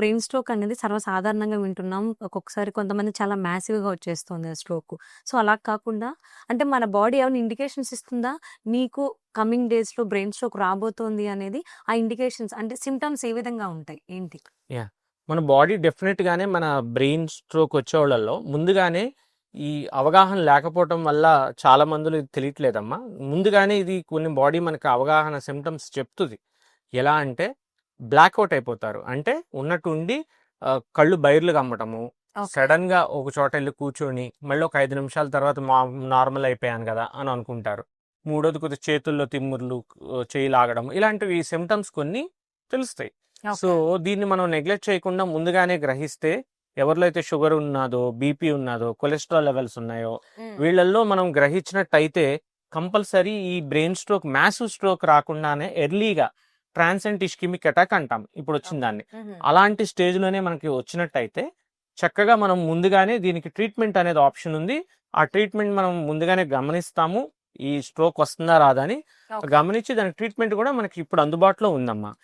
Brain stroke అనేది సర్వసాధారణంగా వింటున్నాం. ఒక్కొక్కసారి కొంతమంది చాలా మ్యాసివ్‌గా వచ్చేస్తుంది ఆ స్ట్రోక్. సో, అలా కాకుండా అంటే మన బాడీ ఏమైనా ఇండికేషన్స్ ఇస్తుందా? నీకు కమింగ్ డేస్‌లో బ్రెయిన్ స్ట్రోక్ రాబోతోంది అనేది ఆ ఇండికేషన్స్ అంటే సింప్టమ్స్ ఏ విధంగా ఉంటాయి? ఏంటి? యాహ్! మన బాడీ డెఫినెట్‌గానే మన బ్రెయిన్ స్ట్రోక్ వచ్చేవాళ్ళలో ముందుగానే ఈ అవగాహన లేకపోవటం వల్ల చాలా మందిలో ఇది తెలియట్లేదమ్మా. ముందుగానే ఇది కొన్ని బాడీ మనకు అవగాహన సింప్టమ్స్ చెప్తది. ఎలా అంటే బ్లాక్‌ఔట్ అయిపోతారు. అంటే ఉన్నట్టుండి కళ్ళు బైర్లు కమ్మటము, ఓకే. సడెన్‌గా ఒక చోట ఎళ్లి కూర్చొని మళ్ళీ ఒక 5 నిమిషాల తర్వాత నార్మల్ అయిపోయాను గదా! అని అనుకుంటారు. మూడోది కొద్దిగా చేతుల్లో తిమ్ముర్లు, చెయ్యి లాగడం ఇలాంటివి సింప్టమ్స్ కొన్ని తెలుస్తాయి. So, okay. దీన్ని మనం నెగ్లెక్ట్ చేయకుండా ముందుగానే గ్రహిస్తే ఎవరిలో అయితే షుగర్ ఉన్నాదో, బీపీ ఉన్నాదో, కొలెస్ట్రాల్ లెవెల్స్ ఉన్నాయో హ్మ్. వీళ్ళల్లో మనం గ్రహించినట్టయితే కంపల్సరీ ఈ బ్రెయిన్ స్ట్రోక్, మ్యాసివ్ స్ట్రోక్ రాకుండానే ఎర్లీగా ట్రాన్సియంట్ ఇస్కిమిక్ అటాక్ అంటాం ఇప్పుడొచ్చిన ఓకే. దాన్ని. హుహు. అలాంటి స్టేజ్‌లోనే మనకి వచ్చినట్టయితే చక్కగా మనం ముందుగానే దీనికి ట్రీట్మెంట్ అనేది ఆప్షన్ ఉంది. ఆ ట్రీట్మెంట్ మనం ముందుగానే గమనిస్తాము. ఈ స్ట్రోక్ వస్తుందా? రాదా? అని ఓకే. గమనించి దానికి ట్రీట్మెంట్ కూడా మనకి ఇప్పుడు అందుబాటులో ఉందమ్మా.